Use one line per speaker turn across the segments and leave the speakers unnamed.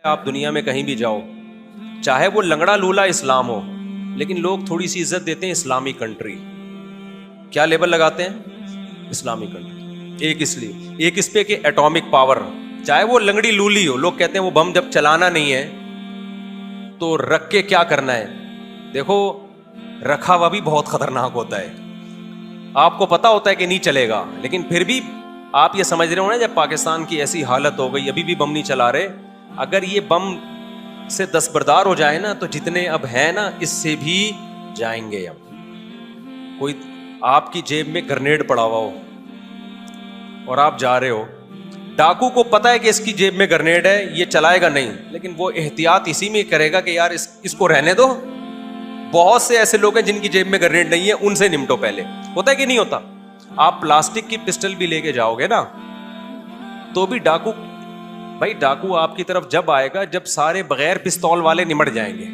آپ دنیا میں کہیں بھی جاؤ, چاہے وہ لنگڑا لولا اسلام ہو, لیکن لوگ تھوڑی سی عزت دیتے ہیں اسلامی کنٹری. کیا لیبل لگاتے ہیں؟ اسلامی کنٹری. ایک اس لیے, ایک اس پہ کہ ایٹامک پاور, چاہے وہ لنگڑی لولی ہو, لوگ کہتے ہیں وہ بم جب چلانا نہیں ہے تو رکھ کے کیا کرنا ہے. دیکھو رکھا ہوا بھی بہت خطرناک ہوتا ہے, آپ کو پتا ہوتا ہے کہ نہیں چلے گا, لیکن پھر بھی آپ یہ سمجھ رہے ہو نا, جب پاکستان کی ایسی حالت ہو گئی ابھی بھی بم نہیں چلا رہے, اگر یہ بم سے دستبردار ہو جائے نا تو جتنے اب ہیں نا اس سے بھی جائیں گے. اب کوئی آپ کی جیب میں گرنیڈ پڑا ہوا ہو اور آپ جا رہے ہو, ڈاکو کو پتا ہے کہ اس کی جیب میں گرنیڈ ہے, یہ چلائے گا نہیں, لیکن وہ احتیاط اسی میں کرے گا کہ یار اس کو رہنے دو. بہت سے ایسے لوگ ہیں جن کی جیب میں گرنیڈ نہیں ہے, ان سے نمٹو پہلے. ہوتا ہے کہ نہیں ہوتا؟ آپ پلاسٹک کی پسٹل بھی لے کے جاؤ گے نا تو بھی ڈاکو, بھائی ڈاکو آپ کی طرف جب آئے گا جب سارے بغیر پستول والے نمٹ جائیں گے.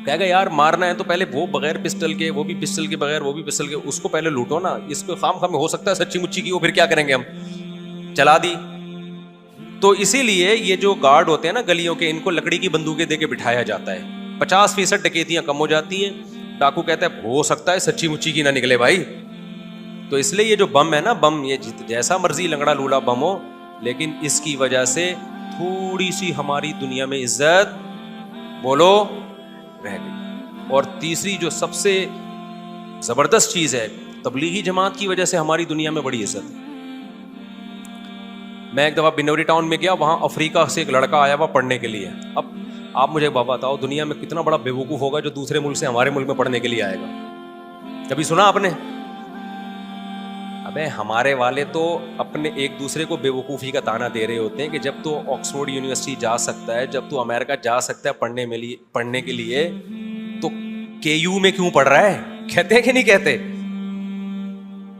کہے گا یار مارنا ہے تو پہلے وہ بغیر پسٹل کے, وہ بھی پسٹل کے بغیر, وہ بھی پسٹل کے, اس کو پہلے لوٹو نا. اس کو خام خام ہو سکتا ہے سچی مچی کی, وہ پھر کیا کریں گے, ہم چلا دی. تو اسی لیے یہ جو گارڈ ہوتے ہیں نا گلیوں کے, ان کو لکڑی کی بندوقیں دے کے بٹھایا جاتا ہے. 50% ڈکیتیاں کم ہو جاتی ہیں. ڈاکو کہتا ہے ہو سکتا ہے سچی مچی کی نہ نکلے بھائی. تو اس لیے یہ جو بم ہے نا, بم یہ جیسا مرضی لنگڑا لولا بم ہو, لیکن اس کی وجہ سے تھوڑی سی ہماری دنیا میں عزت بولو رہ گئی. اور تیسری جو سب سے زبردست چیز ہے, تبلیغی جماعت کی وجہ سے ہماری دنیا میں بڑی عزت ہے. میں ایک دفعہ بنوری ٹاؤن میں گیا, وہاں افریقہ سے ایک لڑکا آیا ہوا پڑھنے کے لیے. اب آپ مجھے بابا بتاؤ دنیا میں کتنا بڑا بے وقوف ہوگا جو دوسرے ملک سے ہمارے ملک میں پڑھنے کے لیے آئے گا. کبھی سنا آپ نے؟ ابے ہمارے والے تو اپنے ایک دوسرے کو بے وقوفی کا تانا دے رہے ہوتے ہیں کہ جب تو آکسفورڈ یونیورسٹی جا سکتا ہے, جب تو امریکہ جا سکتا ہے پڑھنے کے لیے, تو کے یو میں کیوں پڑھ رہا ہے؟ کہتے ہیں کہ نہیں کہتے؟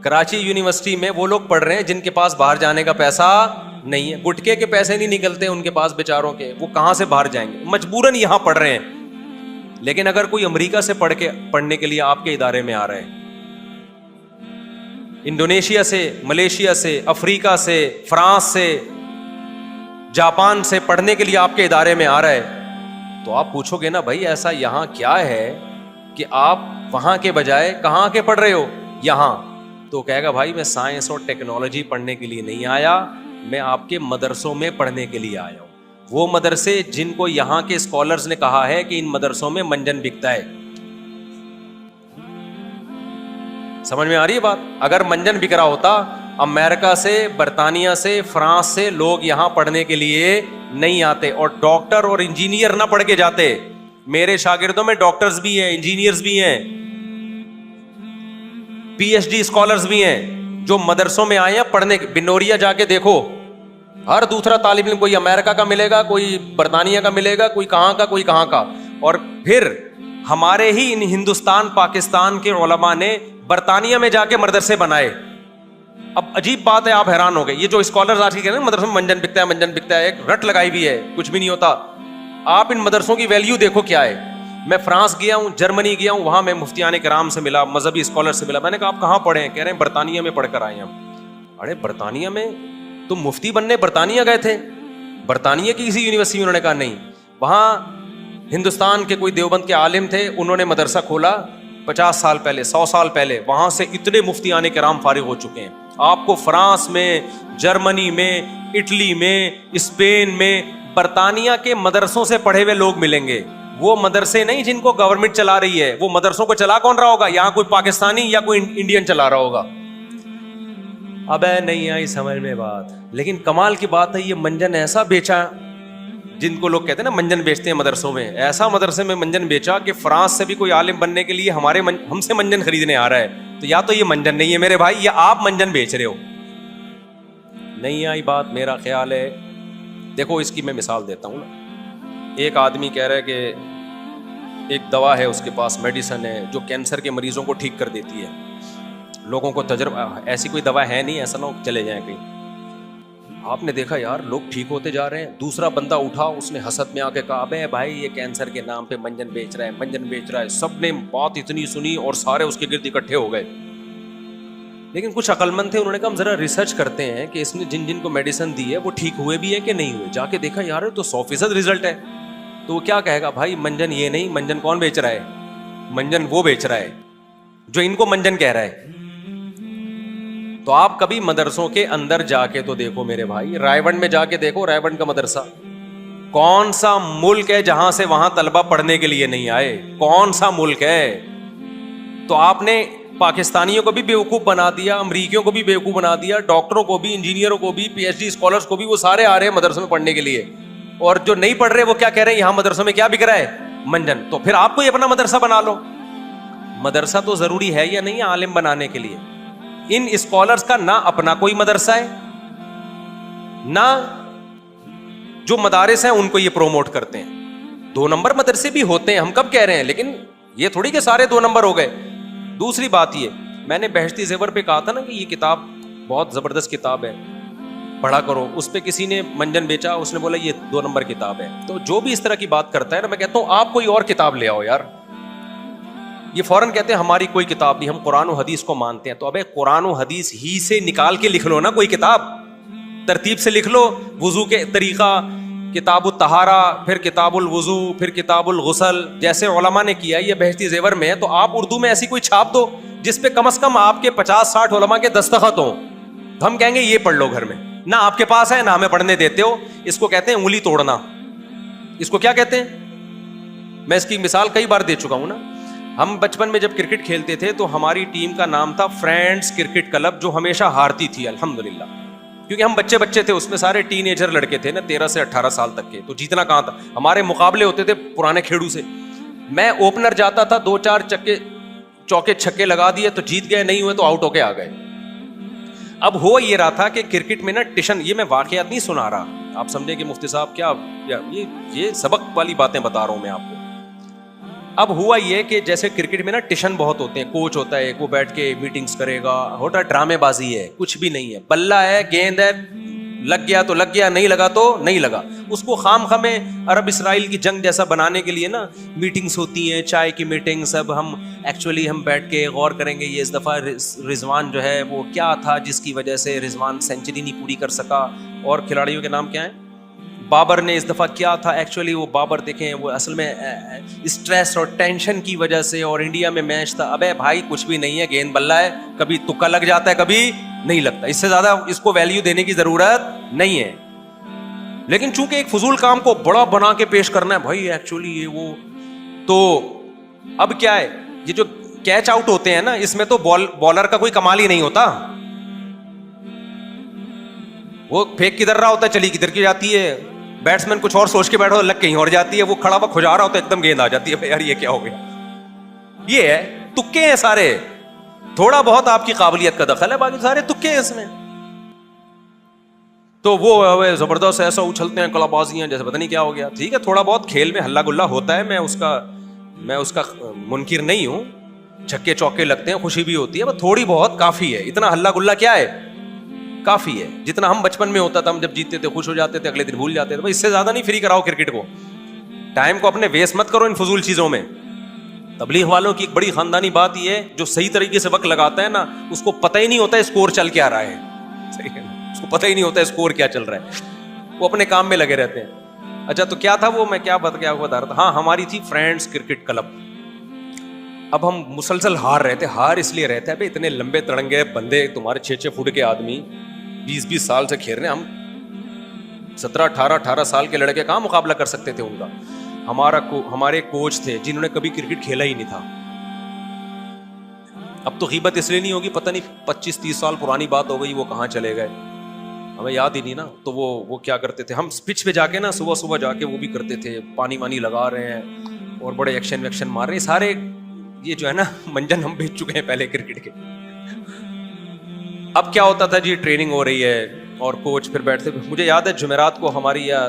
کراچی یونیورسٹی میں وہ لوگ پڑھ رہے ہیں جن کے پاس باہر جانے کا پیسہ نہیں ہے, گٹکے کے پیسے نہیں نکلتے ان کے پاس بیچاروں کے, وہ کہاں سے باہر جائیں گے, مجبوراً یہاں پڑھ رہے ہیں. لیکن اگر کوئی امریکہ سے پڑھنے کے لیے آپ کے ادارے میں آ رہا ہے, انڈونیشیا سے, ملیشیا سے, افریقہ سے, فرانس سے, جاپان سے پڑھنے کے لیے آپ کے ادارے میں آ رہا ہے, تو آپ پوچھو گے نا بھائی ایسا یہاں کیا ہے کہ آپ وہاں کے بجائے کہاں کے پڑھ رہے ہو یہاں. تو کہے گا بھائی میں سائنس اور ٹیکنالوجی پڑھنے کے لیے نہیں آیا, میں آپ کے مدرسوں میں پڑھنے کے لیے آیا ہوں. وہ مدرسے جن کو یہاں کے اسکالرز نے کہا ہے کہ ان مدرسوں میں منجن بکتا ہے. سمجھ میں آ رہی ہے بات؟ اگر منجن بک رہا ہوتا, امریکہ سے, برطانیہ سے, فرانس سے لوگ یہاں پڑھنے کے لیے نہیں آتے, اور ڈاکٹر اور انجینئر نہ پڑھ کے جاتے. میرے شاگردوں میں ڈاکٹرز بھی ہیں, انجینئرز بھی ہیں, پی ایچ ڈی اسکالرز بھی ہیں جو مدرسوں میں آئے ہیں پڑھنے. بنوریا جا کے دیکھو, ہر دوسرا طالب علم کوئی امریکہ کا ملے گا, کوئی برطانیہ کا ملے گا, کوئی کہاں کا, کوئی کہاں کا. اور پھر ہمارے ہی ان ہندوستان پاکستان کے علماء نے برطانیہ میں جا کے مدرسے بنائے. اب عجیب بات ہے, آپ حیران ہو گئے, یہ جو اسکالرز آج کہتے ہیں مدرسوں میں منجن بکتا ہے, منجن بکتا ہے, ایک رٹ لگائی بھی ہے, کچھ بھی نہیں ہوتا. آپ ان مدرسوں کی ویلیو دیکھو کیا ہے. میں فرانس گیا ہوں, جرمنی گیا ہوں, وہاں میں مفتیان کرام سے ملا, مذہبی اسکالر سے ملا. میں نے کہا آپ کہاں پڑھے ہیں؟ کہہ رہے ہیں برطانیہ میں پڑھ کر آئے ہیں ہم. ارے برطانیہ میں تم مفتی بننے برطانیہ گئے تھے؟ برطانیہ کی کسی یونیورسٹی میں؟ انہوں نے کہا نہیں, وہاں ہندوستان کے کوئی دیوبند کے عالم تھے, انہوں نے مدرسہ کھولا 50 سال پہلے, 100 سال پہلے, وہاں سے اتنے مفتیان کرام فارغ ہو چکے ہیں. آپ کو فرانس میں, جرمنی میں, اٹلی میں, اسپین میں, برطانیہ کے مدرسوں سے پڑھے ہوئے لوگ ملیں گے. وہ مدرسے نہیں جن کو گورنمنٹ چلا رہی ہے, وہ مدرسوں کو چلا کون رہا ہوگا؟ یہاں کوئی پاکستانی یا کوئی انڈین چلا رہا ہوگا. اب نہیں آئی سمجھ میں بات. لیکن کمال کی بات ہے, یہ منجن ایسا بیچا, جن کو لوگ کہتے ہیں نا منجن بیچتے ہیں مدرسوں میں, ایسا مدرسے میں منجن بیچا کہ فرانس سے بھی کوئی عالم بننے کے لیے ہم سے منجن خریدنے آ رہا ہے. تو یا تو یہ منجن نہیں ہے میرے بھائی, یا آپ منجن بیچ رہے ہو. نہیں آئی بات. میرا خیال ہے, دیکھو اس کی میں مثال دیتا ہوں نا. ایک آدمی کہہ رہا ہے کہ ایک دوا ہے اس کے پاس, میڈیسن ہے جو کینسر کے مریضوں کو ٹھیک کر دیتی ہے. لوگوں کو تجربہ, ایسی کوئی دوا ہے نہیں, ایسا نہ چلے جائیں کہیں. آپ نے دیکھا یار لوگ ٹھیک ہوتے جا رہے ہیں. دوسرا بندہ اٹھا, اس نے حسد میں آ کے کہا ابے بھائی یہ کینسر کے نام پہ منجن بیچ رہا ہے, منجن بیچ رہا ہے. سب نے بات اتنی سنی اور سارے اس کے گرد اکٹھے ہو گئے. لیکن کچھ عقلمند تھے, انہوں نے کہا ہم ذرا ریسرچ کرتے ہیں کہ اس نے جن جن کو میڈیسن دی ہے وہ ٹھیک ہوئے بھی ہے کہ نہیں ہوئے. جا کے دیکھا یار تو 100% رزلٹ ہے. تو وہ کیا کہے گا بھائی منجن یہ نہیں, منجن کون بیچ رہا ہے, منجن وہ بیچ رہا ہے جو ان کو منجن کہہ رہا ہے. تو آپ کبھی مدرسوں کے اندر جا کے تو دیکھو میرے بھائی, رائے گنج میں جا کے دیکھو, رائے گنج کا مدرسہ کون سا ملک ہے جہاں سے وہاں طلبہ پڑھنے کے لیے نہیں آئے, کون سا ملک ہے؟ تو آپ نے پاکستانیوں کو بھی بیوقوف بنا دیا, امریکیوں کو بھی بیوقوف بنا دیا, ڈاکٹروں کو بھی, انجینئروں کو بھی, پی ایچ ڈی اسکالرس کو بھی, وہ سارے آ رہے ہیں مدرسوں میں پڑھنے کے لیے. اور جو نہیں پڑھ رہے وہ کیا کہہ رہے ہیں, یہاں مدرسوں میں کیا بک رہا ہے, منجن. تو پھر آپ کو ہی اپنا مدرسہ بنا لو. مدرسہ تو ضروری ہے یا نہیں عالم بنانے کے لیے؟ ان اسکالرس کا نہ اپنا کوئی مدرسہ ہے, نہ جو مدارس ہیں ان کو یہ پروموٹ کرتے ہیں. 2 نمبر مدرسے بھی ہوتے ہیں, ہم کب کہہ رہے ہیں, لیکن یہ تھوڑی کہ سارے 2 نمبر ہو گئے. دوسری بات یہ, میں نے بہشتی زیور پہ کہا تھا نا کہ یہ کتاب بہت زبردست کتاب ہے, پڑھا کرو. اس پہ کسی نے منجن بیچا, اس نے بولا یہ 2 نمبر کتاب ہے. تو جو بھی اس طرح کی بات کرتا ہے نا, میں کہتا ہوں آپ کوئی اور کتاب لے آؤ یار. یہ فوراً کہتے ہیں ہماری کوئی کتاب نہیں, ہم قرآن و حدیث کو مانتے ہیں. تو ابے قرآن و حدیث ہی سے نکال کے لکھ لو نا کوئی کتاب, ترتیب سے لکھ لو. وضو کے طریقہ, کتاب الطہارہ, پھر کتاب الوضو, پھر کتاب الغسل, جیسے علماء نے کیا. یہ بہشتی زیور میں ہے, تو آپ اردو میں ایسی کوئی چھاپ دو جس پہ کم از کم آپ کے 50-60 علماء کے دستخط ہوں. ہم کہیں گے یہ پڑھ لو گھر میں. نہ آپ کے پاس ہے, نہ ہمیں پڑھنے دیتے ہو. اس کو کہتے ہیں انگلی توڑنا. اس کو کیا کہتے ہیں؟ میں اس کی مثال کئی بار دے چکا ہوں نا. ہم بچپن میں جب کرکٹ کھیلتے تھے تو ہماری ٹیم کا نام تھا فرینڈز کرکٹ کلب, جو ہمیشہ ہارتی تھی الحمدللہ, کیونکہ ہم بچے تھے. اس میں سارے ٹین ایجر لڑکے تھے نا, 13 سے 18 سال تک کے. تو جیتنا کہاں تھا, ہمارے مقابلے ہوتے تھے پرانے کھیڑو سے. میں اوپنر جاتا تھا, 2-4 چوکے چھکے لگا دیے تو جیت گئے, نہیں ہوئے تو آؤٹ ہو کے آ گئے. اب ہو یہ رہا تھا کہ کرکٹ میں نا ٹیشن, یہ میں واقعات نہیں سنا رہا, آپ سمجھے کہ مفتی صاحب کیا یہ سبق والی باتیں بتا رہا ہوں میں آپ کو. اب ہوا یہ کہ جیسے کرکٹ میں نا ٹیشن بہت ہوتے ہیں, کوچ ہوتا ہے, وہ بیٹھ کے میٹنگز کرے گا, ہوتا ڈرامے بازی ہے, کچھ بھی نہیں ہے. بلہ ہے, گیند ہے, لگ گیا تو لگ گیا, نہیں لگا تو نہیں لگا. اس کو خام خامے عرب اسرائیل کی جنگ جیسا بنانے کے لیے نا میٹنگز ہوتی ہیں, چائے کی میٹنگز. اب ہم بیٹھ کے غور کریں گے, یہ اس دفعہ رضوان جو ہے وہ کیا تھا جس کی وجہ سے رضوان سینچری نہیں پوری کر سکا, اور کھلاڑیوں کے نام کیا ہیں, بابر نے اس دفعہ کیا تھا. ایکچولی وہ بابر دیکھیں, وہ اصل میں اسٹریس اور ٹینشن کی وجہ سے, اور انڈیا میں میچ تھا. ابے بھائی کچھ بھی نہیں ہے, گیند بلہ ہے, کبھی تکا لگ جاتا ہے, کبھی نہیں لگتا. اس سے زیادہ اس کو ویلیو دینے کی ضرورت نہیں ہے. لیکن چونکہ ایک فضول کام کو بڑا بنا کے پیش کرنا ہے بھائی, ایکچولی یہ وہ, تو اب کیا ہے, یہ جو کیچ آؤٹ ہوتے ہیں نا, اس میں تو بالر کا کوئی کمال ہی نہیں ہوتا. وہ پھینک کدھر رہا ہوتا ہے, چلی کدھر کی جاتی ہے, بیٹسمین کچھ اور سوچ کے بیٹھا لگ کہیں اور جاتی ہے, وہ کھڑا ہوا کھجا رہا ہوتا ہے, ایک دم گیند آ جاتی ہے. یار یہ کیا ہو گیا, یہ ہے تکے ہیں سارے. تھوڑا بہت آپ کی قابلیت کا دخل ہے, باقی سارے تکے ہیں اس میں. تو وہ زبردست ایسا اچھلتے ہیں, کلا بازیاں جیسے پتہ نہیں کیا ہو گیا. ٹھیک ہے, تھوڑا بہت کھیل میں ہلا گلا ہوتا ہے, میں اس کا منکر نہیں ہوں. چھکے چوکے لگتے ہیں, خوشی بھی ہوتی ہے, بس تھوڑی بہت کافی ہے. اتنا ہلا گلا کیا ہے, کافی ہے. جتنا ہم بچپن میں ہوتا تھا, ہم جب جیتتے تھے خوش ہو جاتے تھے, اگلے دن بھول جاتے تھے. اس سے زیادہ نہیں فری کراؤ کرکٹ کو. ٹائم کو اپنے ویسٹ مت کرو ان فضول چیزوں میں. تبلیغ والوں کی ایک بڑی خاندانی بات یہ ہے, جو صحیح طریقے سے وقت لگاتا ہے نا, اس کو پتہ ہی نہیں ہوتا اسکور چل کے آ رہا ہے. صحیح ہے, اس کو پتہ ہی نہیں ہوتا اسکور کیا چل رہا ہے, وہ اپنے کام میں لگے رہتے ہیں. اچھا تو کیا تھا وہ, میں کیا بتا رہا تھا, ہاں ہماری تھی فرینڈز کرکٹ کلب. اب ہم مسلسل ہار رہے تھے. ہار اس لیے رہتے ہیں, اتنے لمبے تڑنگے بندے, تمہارے 6-6 فٹ کے آدمی, 20-20 سال سے کھیل رہے ہیں. ہم 17-18 سال کے لڑکے کہاں مقابلہ کر سکتے تھے ان کا. ہمارے کوچ تھے جنہوں نے کبھی کرکٹ کھیلا ہی نہیں تھا. اب تو غیبت اس لیے نہیں ہوگی, پتہ نہیں 25-30 سال پرانی بات ہو گئی, وہ کہاں چلے گئے, ہمیں یاد ہی نہیں نا. تو وہ کیا کرتے تھے, ہم پچ پہ جا کے نا صبح جا کے وہ بھی کرتے تھے, پانی وانی لگا رہے ہیں اور بڑے ایکشن ویکشن مار رہے ہیں. سارے یہ جو ہے نا منجن ہم بیچ چکے ہیں پہلے کرکٹ کے. اب کیا ہوتا تھا جی, ٹریننگ ہو رہی ہے اور کوچ پھر بیٹھتے. مجھے یاد ہے جمعرات کو ہماری, یا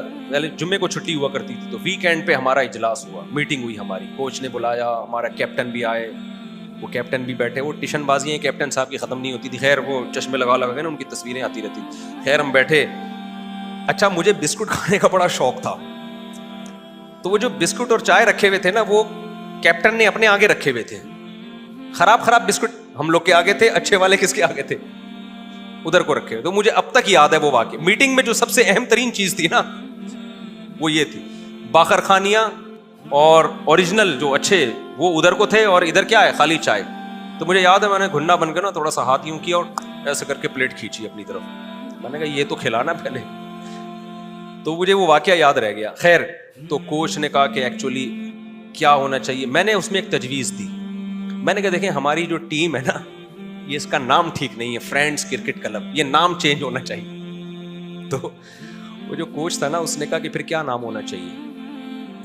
جمعے کو چھٹی ہوا کرتی تھی, تو ویکینڈ پہ ہمارا اجلاس ہوا, میٹنگ ہوئی ہماری. کوچ نے بلایا, ہمارا کیپٹن بھی آئے, وہ کیپٹن بھی بیٹھے. وہ ٹیشن بازیاں کیپٹن صاحب کی ختم نہیں ہوتی تھی. خیر وہ چشمے لگا کے نا ان کی تصویریں آتی رہتی. خیر ہم بیٹھے. اچھا مجھے بسکٹ کھانے کا بڑا شوق تھا, تو وہ جو بسکٹ اور چائے رکھے ہوئے تھے نا, وہ کیپٹن نے اپنے آگے رکھے ہوئے تھے. خراب بسکٹ, ہم لوگ کے آگے تھے, اچھے والے کس کے آگے تھے؟ ادھر کو رکھے. تو مجھے اب تک یاد ہے وہ واقعہ. میٹنگ میں جو سب سے اہم ترین چیز تھی نا وہ یہ تھی, باخر خانیاں اور اوریجنل جو اچھے وہ ادھر کو تھے, اور ادھر کیا ہے, خالی چائے. تو مجھے یاد ہے میں نے گھننا بن کے نا تھوڑا سا ہاتھ یوں کیا اور ایسے کر کے پلیٹ کھینچی اپنی طرف. میں نے کہا یہ تو کھلانا پہلے. تو مجھے وہ واقعہ یاد رہ گیا. خیر, تو کوچ نے کہا کہ ایکچولی کیا ہونا چاہیے. میں نے اس میں ایک تجویز دی. میں نے کہا دیکھیں ہماری جو ٹیم ہے نا یہ اس کا نام ٹھیک نہیں ہے, فرینڈز کرکٹ کلب, یہ نام چینج ہونا چاہیے. تو وہ جو کوچ تھا نا اس نے کہا کہ پھر کیا نام ہونا چاہیے.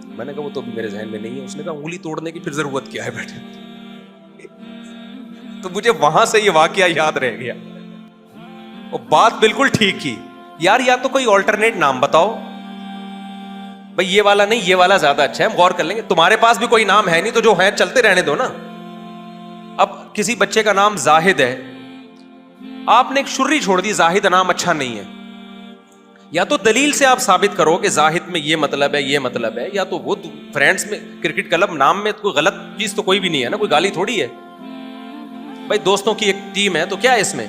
میں نے کہا وہ تو میرے ذہن میں نہیں ہے. اس نے کہا انگلی توڑنے کی پھر ضرورت کیا ہے بیٹے. تو مجھے وہاں سے یہ واقعہ یاد رہ گیا. وہ بات بالکل ٹھیک کی یار, یا تو کوئی آلٹرنیٹ نام بتاؤ بھائی, یہ والا نہیں یہ والا زیادہ اچھا ہے, ہم غور کر لیں گے. تمہارے پاس بھی کوئی نام ہے نہیں تو جو ہے چلتے رہنے دو نا. اب کسی بچے کا نام زاہد ہے, آپ نے ایک شرری چھوڑ دی, زاہد نام اچھا نہیں ہے. یا تو دلیل سے آپ ثابت کرو کہ زاہد میں یہ مطلب ہے یہ مطلب ہے, یا تو وہ فرینڈز میں کرکٹ کلب نام میں کوئی غلط چیز تو کوئی بھی نہیں ہے نا, کوئی گالی تھوڑی ہے بھائی, دوستوں کی ایک ٹیم ہے تو کیا ہے اس میں.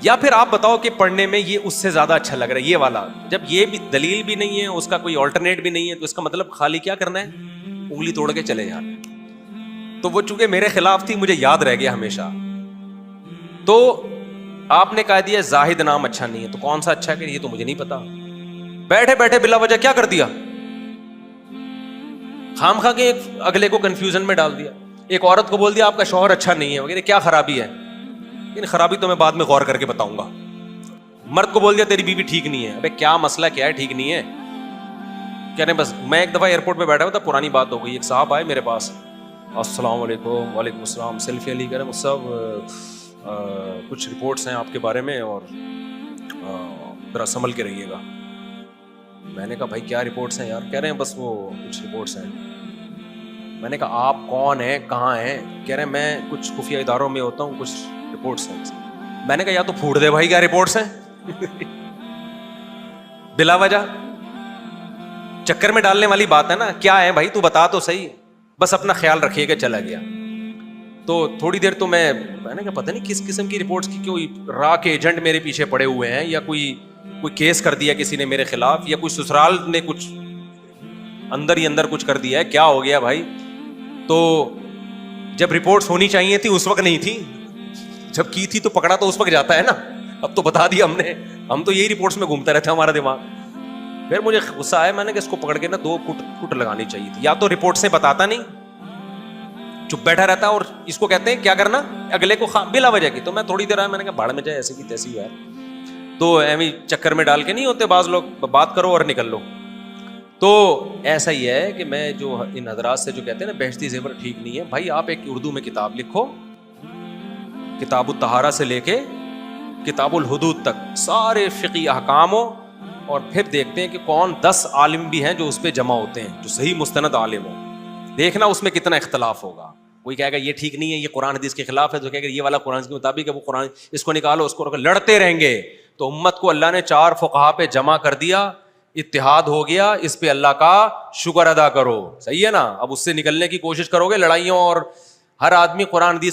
یا پھر آپ بتاؤ کہ پڑھنے میں یہ اس سے زیادہ اچھا لگ رہا ہے یہ والا. جب یہ بھی دلیل بھی نہیں ہے, اس کا کوئی آلٹرنیٹ بھی نہیں ہے, تو اس کا مطلب خالی کیا کرنا ہے, انگلی توڑ کے چلے جانا. تو وہ چونکہ میرے خلاف تھی مجھے یاد رہ گیا ہمیشہ. تو آپ نے کہہ دیا زاہد نام اچھا نہیں ہے, تو کون سا اچھا ہے کہ یہ تو مجھے نہیں پتا. بیٹھے بیٹھے بلا وجہ کیا کر دیا, خام خواہ کے ایک اگلے کو کنفیوژن میں ڈال دیا. ایک عورت کو بول دیا آپ کا شوہر اچھا نہیں ہے وغیرہ, کیا خرابی ہے, لیکن خرابی تو میں بعد میں غور کر کے بتاؤں گا. مرد کو بول دیا تیری بیوی ٹھیک نہیں ہے, ابے کیا مسئلہ کیا ہے, ٹھیک نہیں ہے کہنے. بس میں ایک دفعہ ایئرپورٹ پہ بیٹھا ہوا تھا, پرانی بات ہو گئی, ایک صاحب آئے میرے پاس, السلام علیکم. وعلیکم السلام. سیلفی علی کرم صاحب کچھ رپورٹس ہیں آپ کے بارے میں اور ذرا سنبھل کے رہیے گا. میں نے کہا بھائی کیا رپورٹس ہیں یار. کہہ رہے ہیں بس وہ کچھ رپورٹس ہیں. میں نے کہا آپ کون ہیں, کہاں ہیں. کہہ رہے ہیں میں کچھ خفیہ اداروں میں ہوتا ہوں, کچھ رپورٹس ہیں. میں نے کہا یا تو پھوڑ دے بھائی کیا رپورٹس ہیں بلا وجہ چکر میں ڈالنے والی بات ہے نا. کیا ہے بھائی تو بتا تو صحیح, بس اپنا خیال رکھیے کہ چلا گیا. تو تھوڑی دیر تو میں نے کہا پتہ نہیں کس قسم کی رپورٹس کی, کوئی را کے ایجنٹ میرے پیچھے پڑے ہوئے ہیں, یا کوئی کیس کر دیا کسی نے میرے خلاف, یا کوئی سسرال نے کچھ اندر ہی اندر کچھ کر دیا ہے, کیا ہو گیا بھائی. تو جب رپورٹس ہونی چاہیے تھی اس وقت نہیں تھی, جب کی تھی تو پکڑا تو اس وقت جاتا ہے نا. اب تو بتا دیا ہم نے, ہم تو یہی رپورٹس میں گھومتا رہتا ہے ہمارا دماغ. پھر مجھے غصہ آیا, میں نے کہ اس کو پکڑ کے نا 2 کٹ لگانی چاہیے تھی. یا تو رپورٹ سے بتاتا نہیں, چپ بیٹھا رہتا, اور اس کو کہتے ہیں کیا کرنا, اگلے کو بلا وجہ کی. تو میں تھوڑی دیر آیا, میں نے کہا بھاڑ میں جائے, ایسے کی تیسی ہے. تو ایویں چکر میں ڈال کے نہیں ہوتے بعض لوگ, بات کرو اور نکل لو. تو ایسا ہی ہے کہ میں جو ان حضرات سے جو کہتے ہیں نا بہشتی زیور ٹھیک نہیں ہے, بھائی آپ ایک اردو میں کتاب لکھو, کتاب الطہارہ سے لے کے کتاب الحدود تک سارے فقہی احکام ہو, اور پھر دیکھتے ہیں کہ کون 10 عالم بھی ہیں جو اس پہ جمع ہوتے ہیں, جو صحیح مستند عالم ہو. دیکھنا اس میں کتنا اختلاف ہوگا. کوئی کہے گا یہ ٹھیک نہیں ہے, یہ قرآن حدیث کے خلاف ہے, تو کہے گا یہ والا قرآن کے مطابق ہے, وہ قرآن اس کو نکالو اس کو رکھو, لڑتے رہیں گے. تو امت کو اللہ نے 4 فقہا پہ جمع کر دیا, اتحاد ہو گیا, اس پہ اللہ کا شکر ادا کرو. صحیح ہے نا. اب اس سے نکلنے کی کوشش کرو گے لڑائیوں, اور ہر آدمی قرآن حدیث